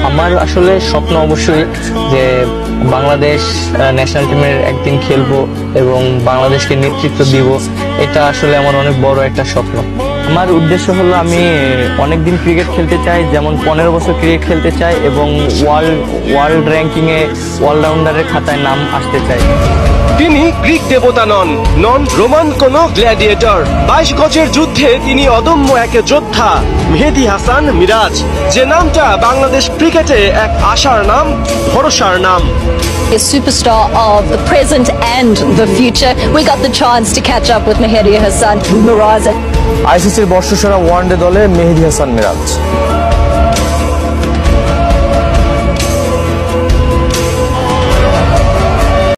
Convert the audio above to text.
আমার আসলে স্বপ্ন অবশ্যই যে বাংলাদেশ ন্যাশনাল টিমের একদিন খেলবো এবং বাংলাদেশকে নেতৃত্ব দিব। এটা আসলে আমার অনেক বড় একটা স্বপ্ন। আমার উদ্দেশ্য হলো আমি অনেকদিন ক্রিকেট খেলতে চাই, যেমন 15 বছর ক্রিকেট খেলতে চাই এবং ওয়ার্ল্ড র্যাঙ্কিংয়ে অলরাউন্ডারের খাতায় নাম আসতে চাই। তিনি গ্রিক দেবতা নন রোমান কোন গ্ল্যাডিয়েটর। 22 গজের যুদ্ধে তিনি অদম্য এক যোদ্ধা মেহেদী হাসান মিরাজ, যে নামটা বাংলাদেশ ক্রিকেটে এক আশার নাম, ভরসার নাম। A superstar of the present and the future. We got the chance to catch up with Mehdi Hasan Miraz. আইসিসির বর্ষসেরা ওয়ানডে দলে মেহেদী হাসান মিরাজ।